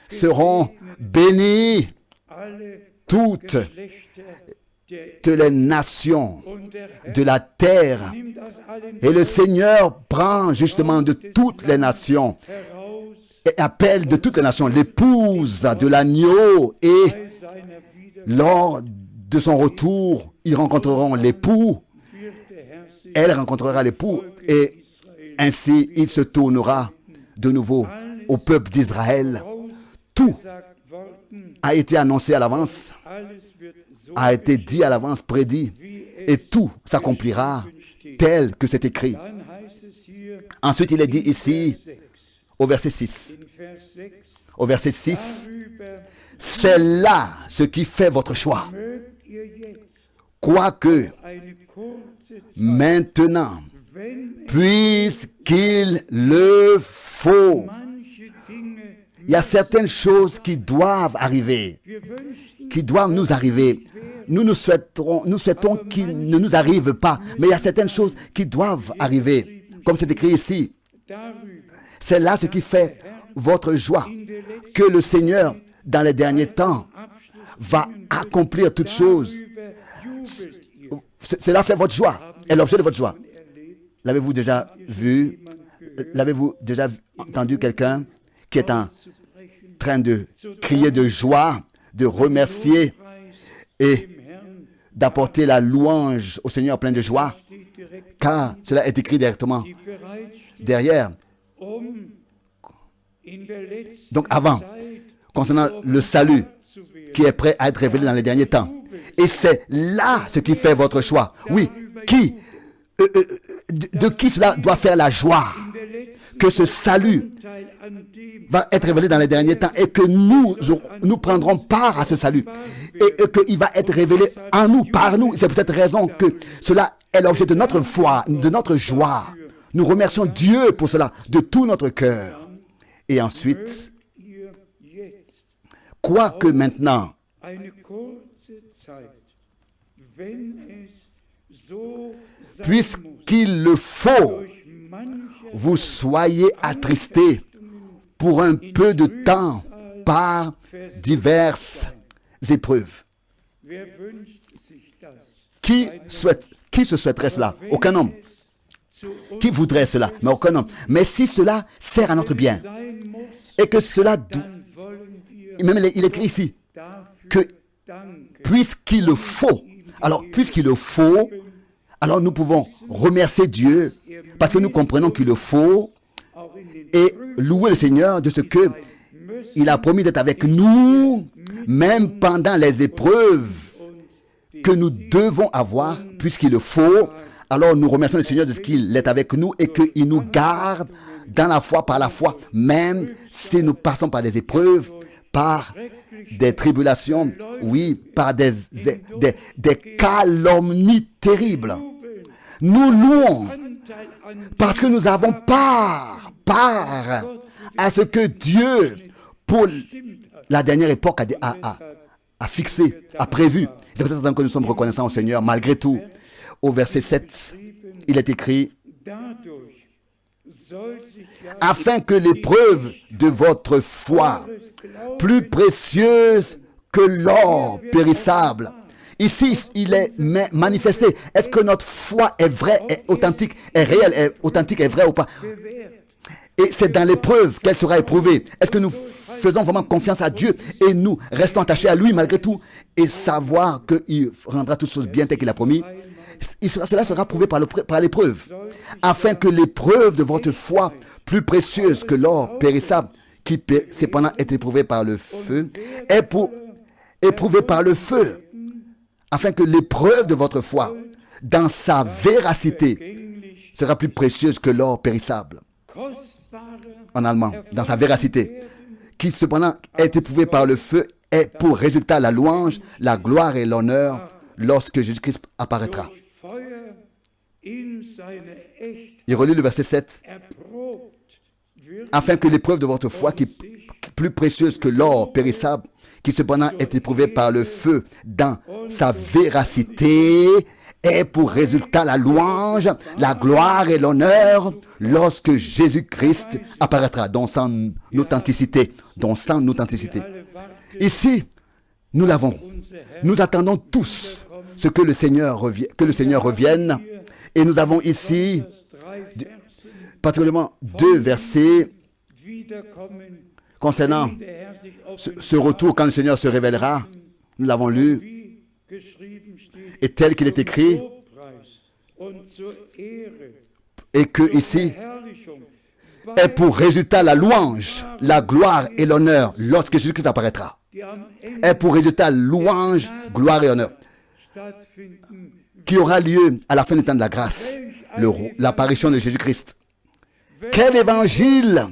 seront bénies alle toutes Geschlechter les nations und der Herr de la terre. nimmt aus allen Et le Seigneur prend justement de toutes les nations heraus et appelle de toutes les nations l'épouse de l'agneau. Et bei seiner Wiederkunft lors de son retour, ils rencontreront l'époux, wird der Herr sich elle rencontrera l'époux et Ainsi, il se tournera de nouveau au peuple d'Israël. Tout a été annoncé à l'avance, a été dit à l'avance, prédit, et tout s'accomplira tel que c'est écrit. Ensuite, il est dit ici, au verset 6, c'est là ce qui fait votre choix. Quoique, maintenant, puisqu'il le faut, il y a certaines choses qui doivent arriver, qui doivent nous arriver. Nous souhaitons qu'il ne nous arrive pas, mais il y a certaines choses qui doivent arriver, comme c'est écrit ici. C'est là ce qui fait votre joie, que le Seigneur, dans les derniers temps, va accomplir toutes choses. Cela fait votre joie, est l'objet de votre joie. L'avez-vous déjà vu? L'avez-vous déjà entendu quelqu'un qui est en train de crier de joie, de remercier et d'apporter la louange au Seigneur plein de joie? Car cela est écrit directement derrière. Donc avant, concernant le salut qui est prêt à être révélé dans les derniers temps. Et c'est là ce qui fait votre choix. Oui, de qui cela doit faire la joie? Que ce salut va être révélé dans les derniers temps et que nous prendrons part à ce salut. Et qu'il va être révélé en nous, par nous. C'est pour cette raison que cela est l'objet de notre foi, de notre joie. Nous remercions Dieu pour cela, de tout notre cœur. Et ensuite, quoique maintenant, puisqu'il le faut, vous soyez attristés pour un peu de temps par diverses épreuves. Qui se souhaiterait cela? Aucun homme. Qui voudrait cela? Mais aucun homme. Mais si cela sert à notre bien, et que cela... Même il est écrit ici, que puisqu'il le faut, alors puisqu'il le faut, alors nous pouvons remercier Dieu, parce que nous comprenons qu'il le faut, et louer le Seigneur de ce que il a promis d'être avec nous, même pendant les épreuves que nous devons avoir, puisqu'il le faut. Alors nous remercions le Seigneur de ce qu'il est avec nous et qu'il nous garde dans la foi, par la foi, même si nous passons par des épreuves, par des tribulations, oui, par des calomnies terribles. Nous louons parce que nous avons part à ce que Dieu, pour la dernière époque, a fixé, a prévu. C'est peut-être que nous sommes reconnaissants au Seigneur, malgré tout. Au verset 7, il est écrit, afin que l'épreuve de votre foi, plus précieuse que l'or périssable. Ici, il est manifesté. Est-ce que notre foi est vraie, est authentique, est réelle, est authentique, est vraie ou pas? Et c'est dans l'épreuve qu'elle sera éprouvée. Est-ce que nous faisons vraiment confiance à Dieu et nous restons attachés à lui malgré tout et savoir qu'il rendra toutes choses bien telles qu'il a promis? Cela sera prouvé par l'épreuve, afin que l'épreuve de votre foi, plus précieuse que l'or périssable, qui cependant est éprouvée par le feu, éprouvée par le feu, afin que l'épreuve de votre foi, dans sa véracité, sera plus précieuse que l'or périssable. En allemand, dans sa véracité, qui cependant est éprouvée par le feu, est pour résultat la louange, la gloire et l'honneur lorsque Jésus-Christ apparaîtra. Il relit le verset 7. Afin que l'épreuve de votre foi, qui est plus précieuse que l'or périssable, qui cependant est éprouvée par le feu dans sa véracité, ait pour résultat la louange, la gloire et l'honneur lorsque Jésus-Christ apparaîtra, dans son authenticité. Ici, nous l'avons. Nous attendons tous que le Seigneur revienne. Et nous avons ici, particulièrement 2 versets concernant ce retour quand le Seigneur se révélera. Nous l'avons lu. Et tel qu'il est écrit, Et que ici Verherrlichung est pour résultat la louange, la gloire et l'honneur lorsque Jésus-Christ apparaîtra. die am Ende Est pour résultat louange, gloire et honneur stattfinden, qui aura lieu à la fin du temps de la grâce, l'apparition de Jésus-Christ. Quel évangile!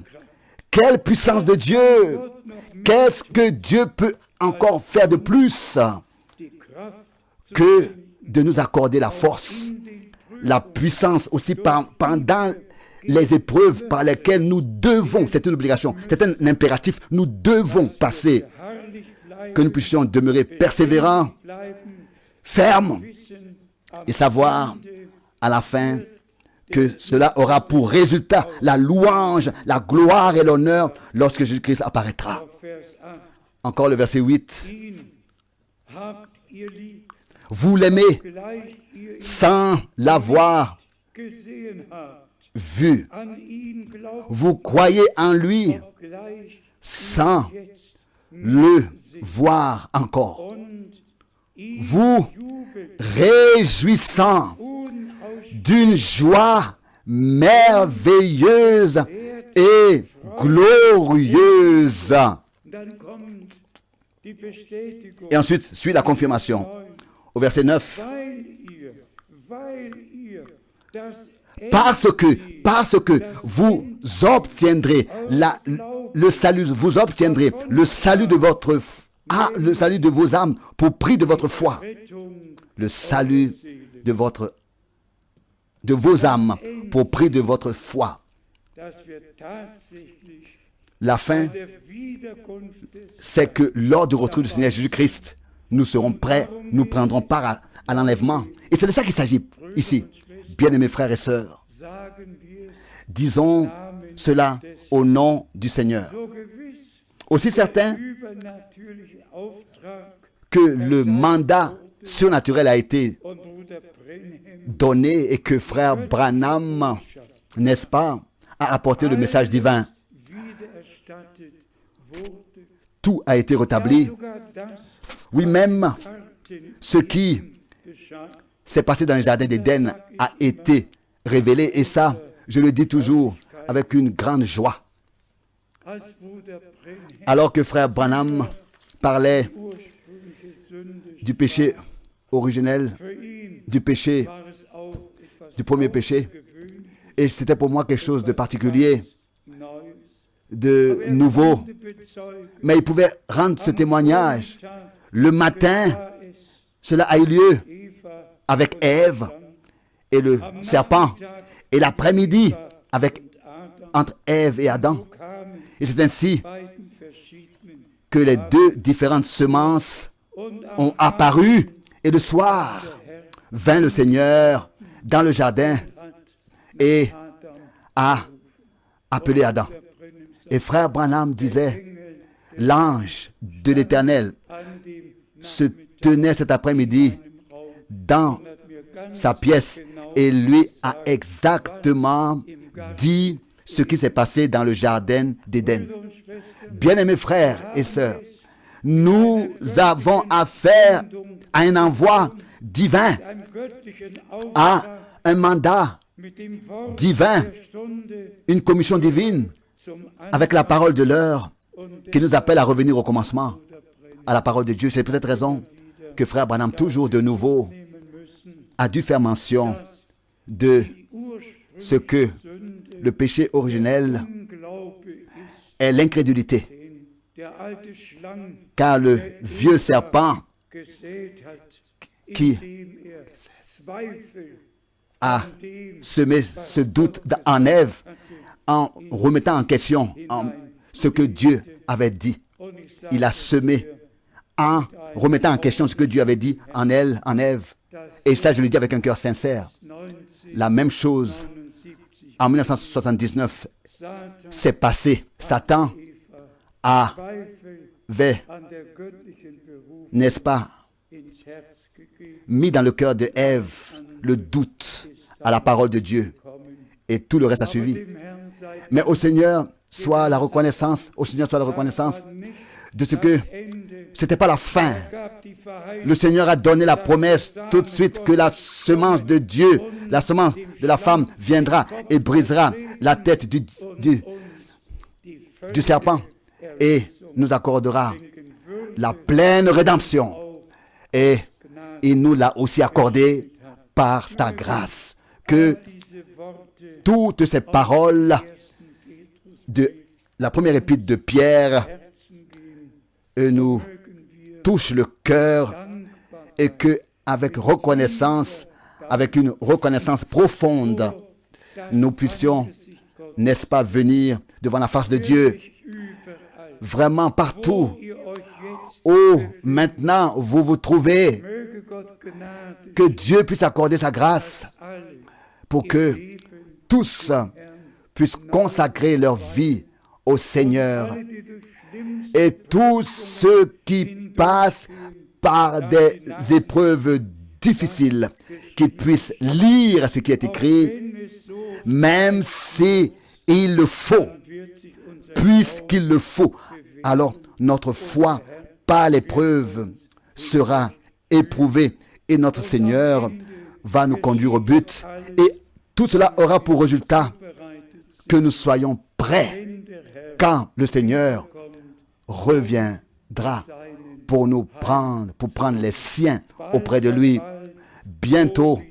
Quelle puissance de Dieu! Qu'est-ce que Dieu peut encore faire de plus die Kraft que de nous accorder la force, la puissance aussi pendant les épreuves par lesquelles nous devons, c'est une obligation, c'est un impératif, nous devons passer, herrlich bleiben, que nous puissions demeurer persévérants, bleiben, fermes wissen, am et savoir Ende à la fin que cela aura pour résultat la louange, la gloire et l'honneur lorsque Jésus-Christ apparaîtra. auf Vers 8, Encore le verset 8. ihn habt ihr lieb, Vous l'aimez gleich ihr ihn sans l'avoir gesehen habt, vu. an ihn glaubt, Vous croyez en lui gleich sans jetzt le voir encore. und ihn Vous jubelt réjouissant unausstehlich d'une joie merveilleuse et glorieuse. Dann kommt die Bestätigung. Et ensuite suit la confirmation. Au verset 9. Weil ihr das Parce que vous obtiendrez le salut, vous obtiendrez le salut de votre le salut de vos âmes pour prix de votre foi, Rettung le salut de vos âmes pour prix de votre foi. dass wir tatsächlich La fin, der Wiederkunft des c'est que lors du retour du Seigneur Jésus-Christ, nous serons prêts, nous prendrons part à l'enlèvement. Et c'est de ça qu'il s'agit ici. Bien-aimés frères et sœurs, sagen wir disons cela au nom du Seigneur. so gewiss, Aussi certain übernatürliche Auftrag que le mandat surnaturel a été und Bruder Brenhem donné et que frère Branham, n'est-ce pas, a apporté le message divin. wiedererstattet wurde, Tout a été rétabli. sogar das Oui, même Arten ce qui geschah, s'est passé dans le jardin d'Éden a été révélé. Et ça, je le dis toujours avec une grande joie. als Bruder Brenhem Alors que frère Branham parlait ursprüngliche Sünde du péché originel, für ihn du péché, war es auch etwas du premier péché, gewöhnlich, et c'était pour moi quelque chose de particulier, Neues. de nouveau. konnte bezeugen, Mais il pouvait rendre ce témoignage. Tag Le matin, war es cela a eu lieu Eva avec Ève et le serpent, et l'après-midi avec Adam entre Ève et Adam. kamen Et c'est ainsi beiden verschiedenen que les deux différentes semences und ont apparu. Et le soir, vint le Seigneur dans le jardin et Adam a appelé Adam. Brenhem Et frère Branham disait, l'ange de l'Éternel an dem se tenait cet après-midi Raum dans hat mir ganz sa pièce et lui a exactement dit ce qui s'est passé dans le jardin d'Éden. und Schwestern Bien-aimés frères et sœurs, nous avons affaire à un envoi divin, einem göttlichen à Auftrag un mandat mit dem Wort divin, der Stunde une commission divine zum avec la parole de l'heure und qui nous appelle à revenir au commencement, à la parole de Dieu. C'est pour cette raison que frère Branham, toujours de nouveau, nehmen müssen, a dû faire mention de die ce que Ursprüngliche le péché originel Unglaube ist, est l'incrédulité, den der alte Schlang car le vieux serpent gesät hat, qui indem Zweifel a an dem semé ce doute en Ève en remettant en question ce que Dieu avait dit. und ich sage Il a semé en remettant en question ce que Dieu avait dit en elle, en Ève. Et ça, je le dis avec un cœur sincère. 1979 La même chose en 1979 Satan s'est passé. Satan Eva Zweifel avait, an der göttlichen Berufung n'est-ce pas, ins Herz gegeben mis dans le cœur de Ève le doute à la parole de Dieu. kommen. Et tout le reste a suivi. Dem Herrn sei Mais au Seigneur soit la reconnaissance, au Seigneur soit la reconnaissance nicht de ce que Ende Ce n'était pas la fin. gab die Verheißung, Le Seigneur a donné la promesse tout de suite que la semence de Dieu, la semence de la femme viendra et brisera la tête du die serpent et nous accordera la pleine rédemption. Et il nous l'a aussi accordé par sa grâce. Que diese Worte toutes ces paroles de la première épître de Pierre nous touchent le cœur et que avec reconnaissance, avec une reconnaissance profonde, nous puissions, n'est-ce pas, venir devant la face de Dieu, vraiment partout où maintenant vous vous trouvez, möge Gott Gnade que Dieu puisse accorder sa grâce alle pour que tous puissent consacrer leur vie au Seigneur. die durch schlimmste Et tous ceux qui passent par des épreuves difficiles, qu'ils puissent lire ce qui est écrit, wenn es so même si il le faut, wird sich unser puisqu'il le faut. Alors notre foi par l'épreuve sera éprouvée et notre Seigneur va nous conduire au but. Et tout cela aura pour résultat bereitet, que nous soyons prêts wenn der Herr quand le Seigneur kommt, reviendra seinen pour nous prendre, pour prendre les siens auprès de lui. Bientôt,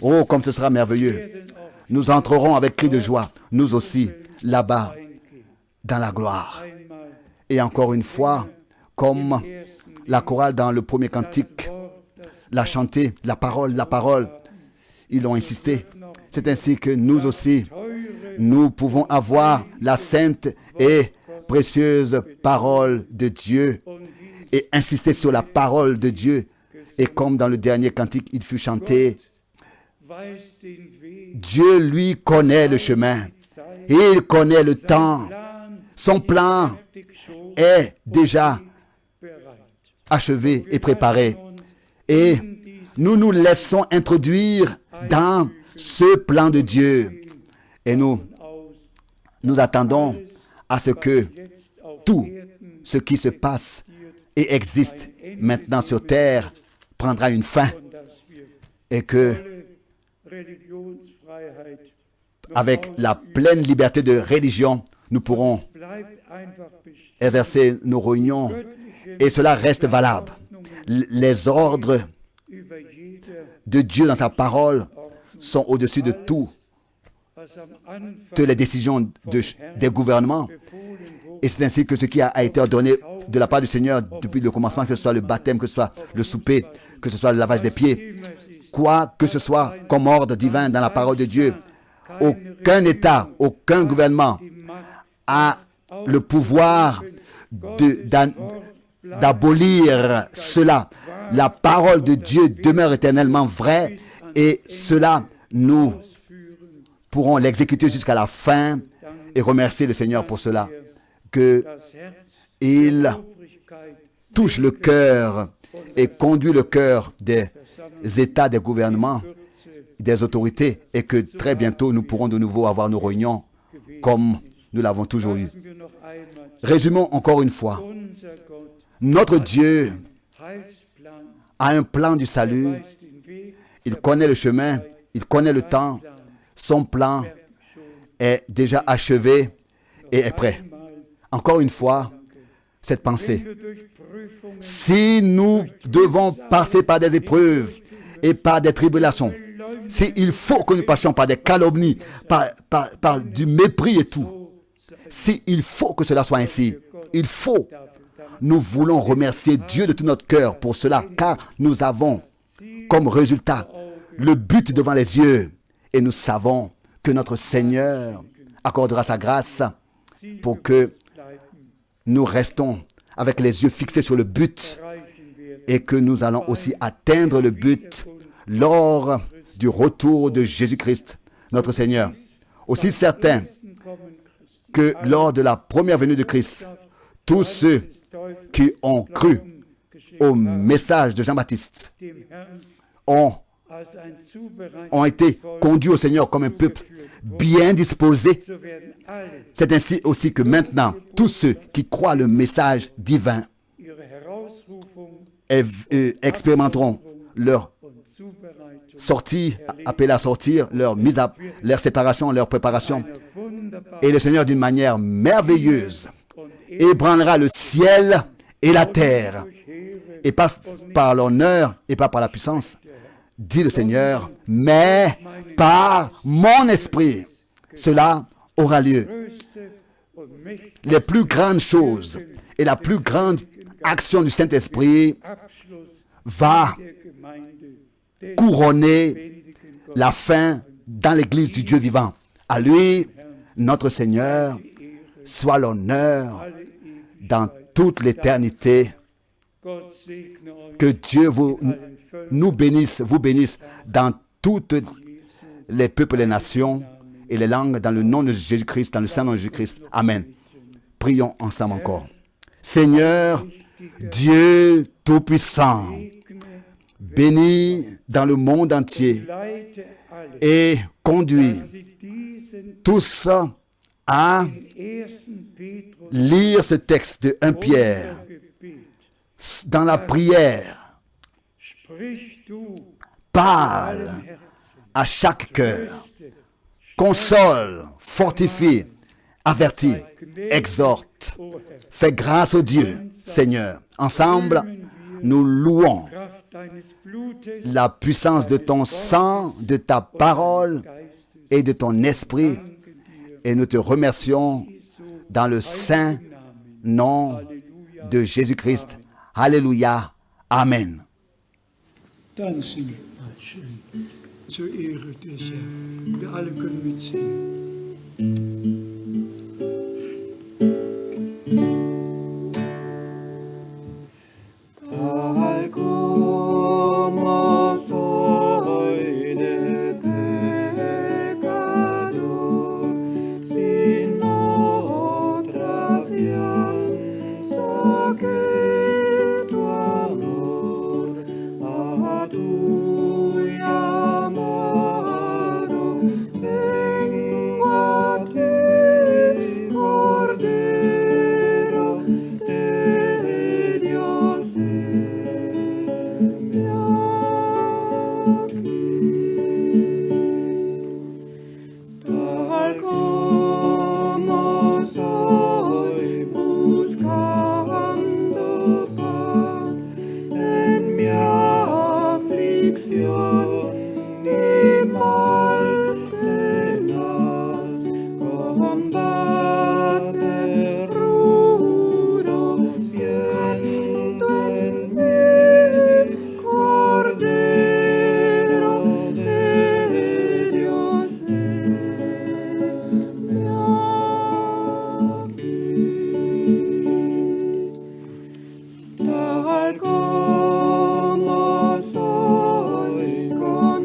oh comme ce sera merveilleux, werden auch nous entrerons avec cri de joie, nous aussi, là-bas, eingehen. dans la gloire. Einmal Et encore une fois, comme ersten la chorale dans le premier cantique Wort, das l'a chanté, la parole, ils l'ont insisté. C'est ainsi que nous aussi, nous pouvons avoir la sainte et précieuse parole de Dieu et insister sur la parole de Dieu. Et comme dans le dernier cantique, il fut chanté, weiß den Weg, Dieu lui connaît le chemin, Zeit, il connaît le temps, Plan son plan fertig schon est déjà bereit. achevé et préparé. Et nous nous laissons introduire dans ce plan de Dieu. Et nous attendons à ce que tout ce qui se passe et existe maintenant sur terre prendra une fin et que Religionsfreiheit avec la pleine liberté de religion, nous pourrons bleibt einfach bestehen. exercer nos réunions et cela reste valable. Les ordres Über jeder, de Dieu dans sa parole sont au-dessus de tout, was am Anfang de les décisions des gouvernements. befohlen wurde, Et c'est ainsi que ce qui a été ordonné de la part du Seigneur depuis le commencement, que ce soit le baptême, que ce soit le souper, que ce soit le lavage des pieds, immer es ist, quoi que ce soit comme ordre divin dans la parole de Dieu, aucun État, aucun gouvernement die Macht a le pouvoir d'abolir cela. La parole de Dieu demeure éternellement vraie et cela, nous pourrons l'exécuter jusqu'à la fin et remercier le Seigneur pour cela, que das Herz il der Obrigkeit touche le cœur et conduit le cœur des États, des gouvernements, des autorités et que très bientôt nous pourrons de nouveau avoir nos réunions comme nous l'avons toujours eu. wir noch einmal Résumons encore une fois. unser Gott Notre Dieu Heilsplan a un plan du salut. weist den Weg, Il connaît le chemin, il connaît le temps. Son plan est déjà achevé et est prêt. Encore une fois, cette pensée. wir durch Prüfungen Si nous devons passer par des épreuves et par des tribulations, s'il faut que nous passions par des calomnies, par du mépris et tout, s'il faut que cela soit ainsi, il faut. Nous voulons remercier Dieu de tout notre cœur pour cela, car nous avons comme résultat le but devant les yeux et nous savons que notre Seigneur accordera sa grâce pour que nous restons avec les yeux fixés sur le but erreichen werden. et que nous allons aussi atteindre le but lors du retour de Jésus-Christ, notre Seigneur. Aussi certain que lors de la première venue de Christ, tous ceux qui ont cru au message de Jean-Baptiste Dem Herrn als ein zubereitetes ont été conduits au Seigneur comme un peuple bien disposé. so werden alle C'est ainsi aussi que maintenant, tous ceux qui croient le message divin ihre expérimenteront leur sortie, appelés à sortir, leur séparation, leur préparation. Et le Seigneur, d'une manière merveilleuse, ébranlera le ciel et la terre, et pas par l'honneur et pas par la puissance, dit le Seigneur, mais par mon esprit, cela aura lieu. Les plus grandes choses et la plus grande action du Saint-Esprit va couronner la fin dans l'Église du Dieu vivant. À lui, notre Seigneur, soit l'honneur dans toute l'éternité. Que Dieu nous bénisse, vous bénisse dans toutes les peuples, les nations et les langues, dans le nom de Jésus-Christ, dans le Saint-Nom de Jésus-Christ. Amen. Prions ensemble encore. Seigneur, Dieu Tout-Puissant, bénis dans le monde entier et conduis tous à lire ce texte de 1 Pierre dans la prière. Parle à chaque cœur, console, fortifie, avertis, exhorte, fais grâce au Dieu, Seigneur. Ensemble, nous louons la puissance de ton sang, de ta parole et de ton esprit, et nous te remercions dans le saint nom de Jésus-Christ. Alléluia. Amen. Dann singen wir mal schön zur Ehre des Herrn. Wir alle können mitsingen. Tal como soy de pecador, sin otra fianza que tu amor, a tu llamado vengo a ti, Cordero de Dios. Tal como soy, buscando paz en mi aflicción y mal tenaz, combate rudo siento en mí, Cordero de Dios, heme aquí. Tal como soy, con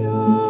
ja